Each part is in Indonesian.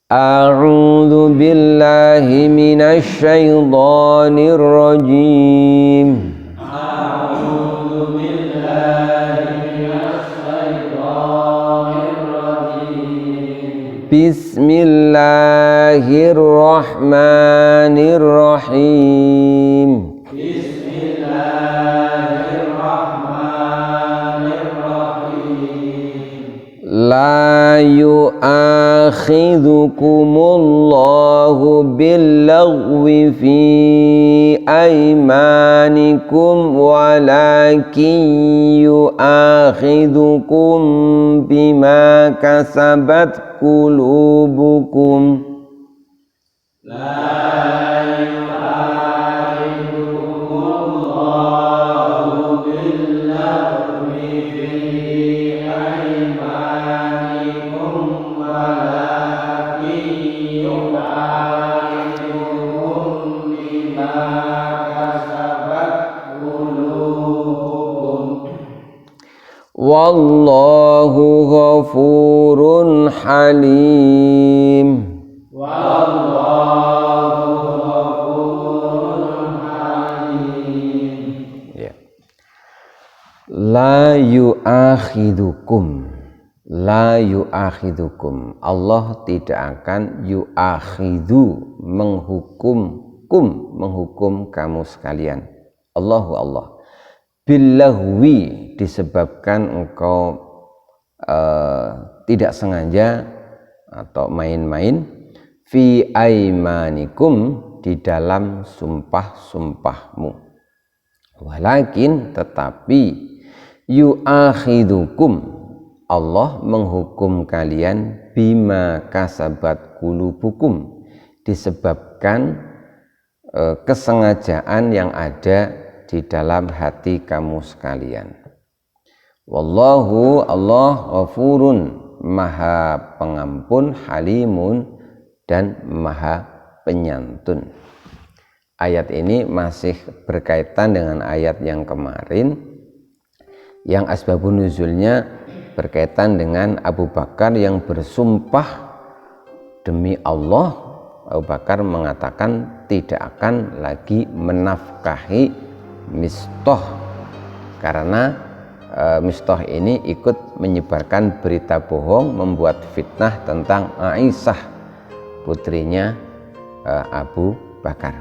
A'udzu billahi minasy syaithanir rajim. A'udzu billahi minasy syaithanir rajim. Bismillahirrahmanirrahim. La yu'akhidhukumullahu billaghwi fi aymanikum walakin yu'akhidhukum bima kasabat qulubukum. Wallahu ghafurun halim. Wallahu ghafurun halim. Ya. La yu'akhidukum. La yu'akhidukum. Allah tidak akan yu'akhidu, menghukum kamu sekalian. Allah billahwi, disebabkan engkau tidak sengaja atau main-main, fi aimanikum, di dalam sumpah-sumpahmu, walakin, tetapi, yu'akhidukum, Allah menghukum kalian, bima kasabat qulubukum, disebabkan kesengajaan yang ada di dalam hati kamu sekalian. Wallahu, Allah, ghafurun, maha pengampun, halimun, dan maha penyantun. Ayat ini masih berkaitan dengan ayat yang kemarin, yang asbabun nuzulnya berkaitan dengan Abu Bakar yang bersumpah demi Allah. Abu Bakar mengatakan tidak akan lagi menafkahi Mistah, karena Mistah ini ikut menyebarkan berita bohong, membuat fitnah tentang Aisyah, putrinya Abu Bakar.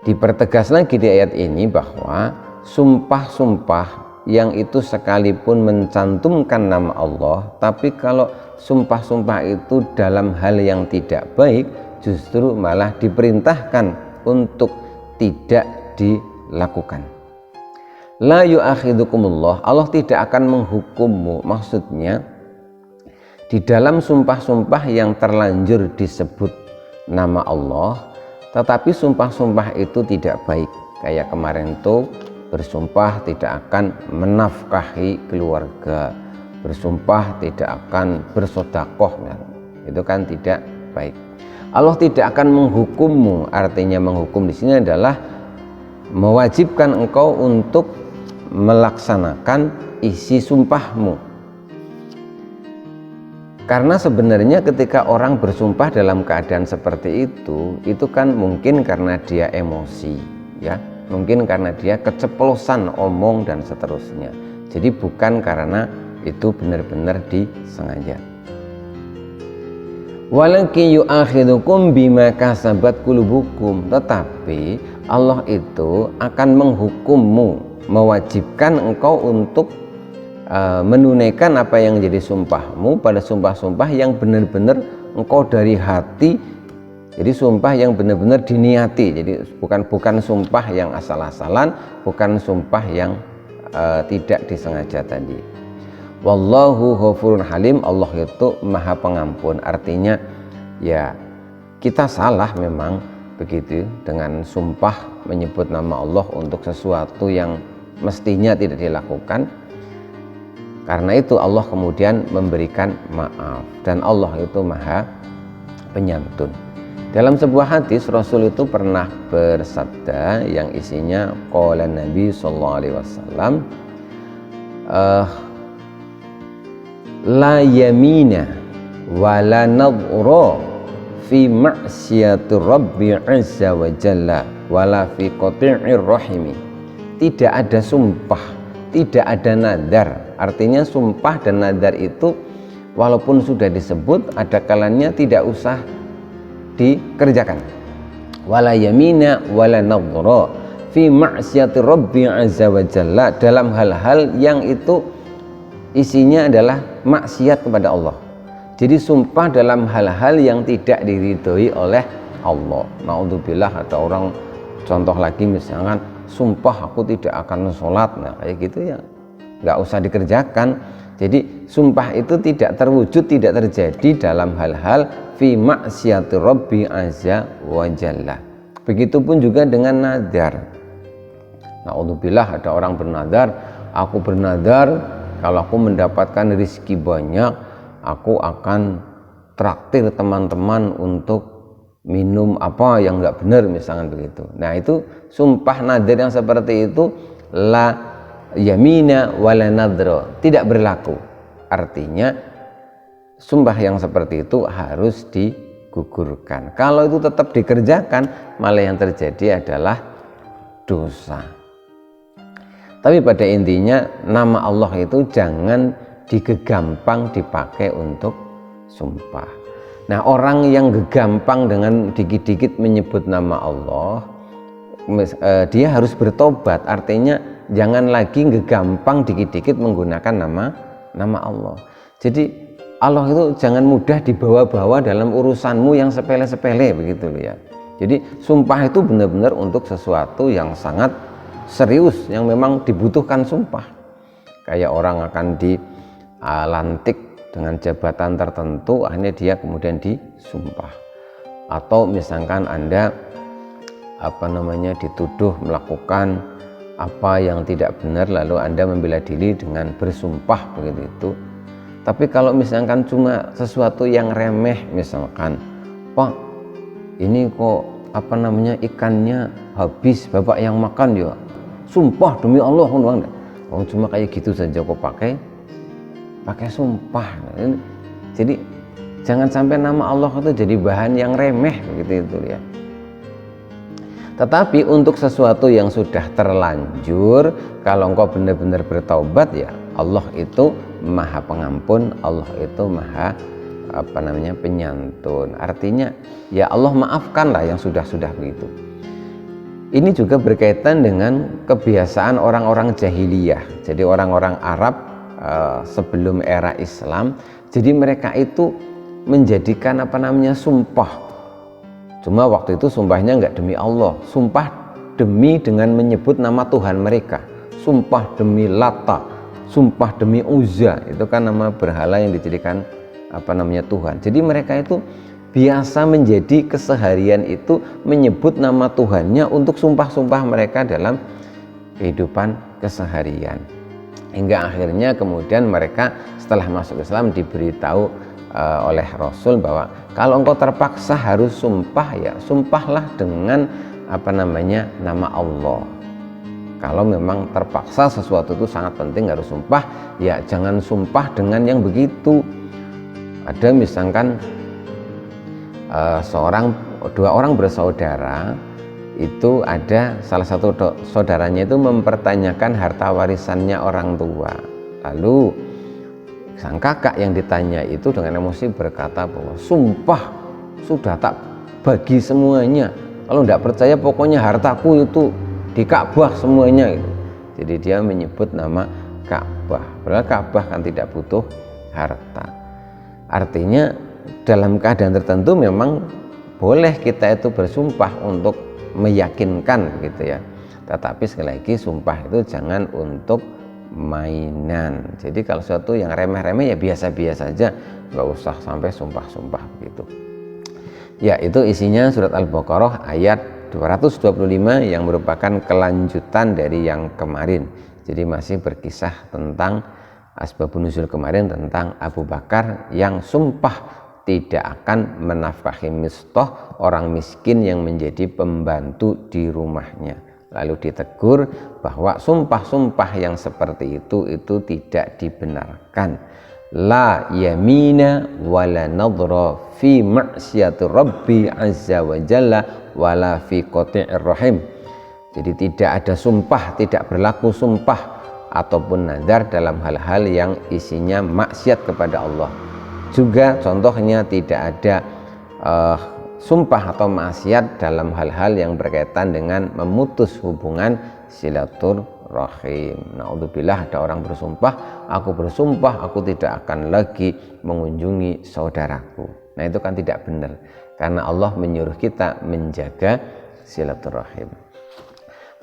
Dipertegas lagi di ayat ini bahwa sumpah-sumpah yang itu sekalipun mencantumkan nama Allah, tapi kalau sumpah-sumpah itu dalam hal yang tidak baik, justru malah diperintahkan untuk tidak dilakukan. La yu'akhidukumullah, Allah tidak akan menghukummu, maksudnya di dalam sumpah-sumpah yang terlanjur disebut nama Allah, tetapi sumpah-sumpah itu tidak baik, kayak kemarin tuh bersumpah tidak akan menafkahi keluarga, bersumpah tidak akan bersedekah, itu kan tidak baik. Allah tidak akan menghukummu, artinya menghukum di sini adalah mewajibkan engkau untuk melaksanakan isi sumpahmu. Karena sebenarnya ketika orang bersumpah dalam keadaan seperti itu kan mungkin karena dia emosi, ya, mungkin karena dia keceplosan omong dan seterusnya. Jadi bukan karena itu benar-benar disengaja. Walakin yu'akhidukum bima kasabat qulubukum, tetapi Allah itu akan menghukummu, mewajibkan engkau untuk menunaikan apa yang jadi sumpahmu pada sumpah-sumpah yang benar-benar engkau dari hati, jadi sumpah yang benar-benar diniati, jadi bukan sumpah yang asal-asalan, bukan sumpah yang tidak disengaja tadi. Wallahu ghafurun halim, Allah itu maha pengampun, artinya ya kita salah memang begitu dengan sumpah menyebut nama Allah untuk sesuatu yang mestinya tidak dilakukan. Karena itu Allah kemudian memberikan maaf, dan Allah itu maha penyantun. Dalam sebuah hadis Rasul itu pernah bersabda yang isinya qala Nabi sallallahu alaihi wasallam, la yamina wala nadhra fi ma'siyati rabbi azza wa jalla wala fi qati'ir rahimi. Tidak ada sumpah, tidak ada nadar. Artinya sumpah dan nadar itu walaupun sudah disebut, ada kalanya tidak usah dikerjakan. Wala yamina wala nadhra fi ma'siyati rabbi azza wa jalla, dalam hal-hal yang itu isinya adalah maksiat kepada Allah. Jadi sumpah dalam hal-hal yang tidak diridhoi oleh Allah. Naudzubillah, ada orang contoh lagi misalkan sumpah aku tidak akan sholat, nah kayak gitu ya nggak usah dikerjakan. Jadi sumpah itu tidak terwujud, tidak terjadi dalam hal-hal fi maksiati rabbi azza wa jalla. Begitupun juga dengan nadar. Naudzubillah, ada orang bernadar, aku bernadar kalau aku mendapatkan rezeki banyak, aku akan traktir teman-teman untuk minum apa yang nggak benar, misalkan begitu. Nah itu sumpah nadar yang seperti itu la yamina wala nadra, tidak berlaku. Artinya sumpah yang seperti itu harus digugurkan. Kalau itu tetap dikerjakan, malah yang terjadi adalah dosa. Tapi pada intinya nama Allah itu jangan digegampang dipakai untuk sumpah. Nah, orang yang gegampang dengan dikit-dikit menyebut nama Allah, dia harus bertobat. Artinya jangan lagi gegampang dikit-dikit menggunakan nama Allah. Jadi Allah itu jangan mudah dibawa-bawa dalam urusanmu yang sepele-sepele, begitu loh ya. Jadi sumpah itu benar-benar untuk sesuatu yang sangat serius, yang memang dibutuhkan sumpah. Kayak orang akan dilantik dengan jabatan tertentu, akhirnya dia kemudian disumpah. Atau misalkan Anda dituduh melakukan apa yang tidak benar, lalu Anda membela diri dengan bersumpah, begitu itu. Tapi kalau misalkan cuma sesuatu yang remeh, misalkan, Pak, ini kok ikannya habis, Bapak yang makan ya, sumpah demi Allah, cuma kayak gitu saja kok pakai sumpah. Jadi jangan sampai nama Allah itu jadi bahan yang remeh, begitu itu ya. Tetapi untuk sesuatu yang sudah terlanjur, kalau engkau benar-benar bertaubat, ya Allah itu Maha Pengampun, Allah itu Maha penyantun. Artinya ya Allah maafkanlah yang sudah-sudah begitu. Ini juga berkaitan dengan kebiasaan orang-orang jahiliyah. Jadi orang-orang Arab sebelum era Islam, jadi mereka itu menjadikan sumpah. Cuma waktu itu sumpahnya nggak demi Allah, sumpah demi dengan menyebut nama Tuhan mereka. Sumpah demi Lata, sumpah demi Uzza, itu kan nama berhala yang dijadikan Tuhan. Jadi mereka itu biasa menjadi keseharian itu menyebut nama Tuhannya untuk sumpah-sumpah mereka dalam kehidupan keseharian. Hingga akhirnya kemudian mereka setelah masuk Islam diberitahu oleh Rasul bahwa kalau engkau terpaksa harus sumpah, ya sumpahlah dengan nama Allah. Kalau memang terpaksa sesuatu itu sangat penting harus sumpah, ya jangan sumpah dengan yang begitu. Ada misalkan dua orang bersaudara, itu ada salah satu saudaranya itu mempertanyakan harta warisannya orang tua. Lalu sang kakak yang ditanya itu dengan emosi berkata bahwa sumpah sudah tak bagi semuanya, kalau tidak percaya pokoknya hartaku itu di Ka'bah semuanya gitu. Jadi dia menyebut nama Ka'bah, padahal Ka'bah kan tidak butuh harta. Artinya dalam keadaan tertentu memang boleh kita itu bersumpah untuk meyakinkan, gitu ya. Tetapi sekali lagi sumpah itu jangan untuk mainan. Jadi kalau sesuatu yang remeh-remeh ya biasa-biasa saja, nggak usah sampai sumpah-sumpah begitu. Ya, itu isinya surat Al-Baqarah ayat 225 yang merupakan kelanjutan dari yang kemarin. Jadi masih berkisah tentang asbabun nuzul kemarin, tentang Abu Bakar yang sumpah tidak akan menafkahi Mistah, orang miskin yang menjadi pembantu di rumahnya. Lalu ditegur bahwa sumpah-sumpah yang seperti itu tidak dibenarkan. la yamina wala nadra fi ma'siyati rabbi azza wa jalla wala fi qati'ir rahim. Jadi tidak ada sumpah, tidak berlaku sumpah ataupun nadar dalam hal-hal yang isinya maksiat kepada Allah. Juga contohnya tidak ada sumpah atau maksiat dalam hal-hal yang berkaitan dengan memutus hubungan silaturahim. Naudzubillah, ada orang bersumpah, aku bersumpah aku tidak akan lagi mengunjungi saudaraku. Nah itu kan tidak benar, karena Allah menyuruh kita menjaga silaturahim.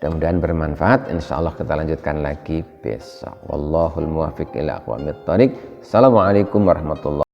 Mudah-mudahan bermanfaat. Insyaallah kita lanjutkan lagi besok. Wallahul muwaffiq ila aqwamit thoriq. Assalamualaikum warahmatullahi wabarakatuh.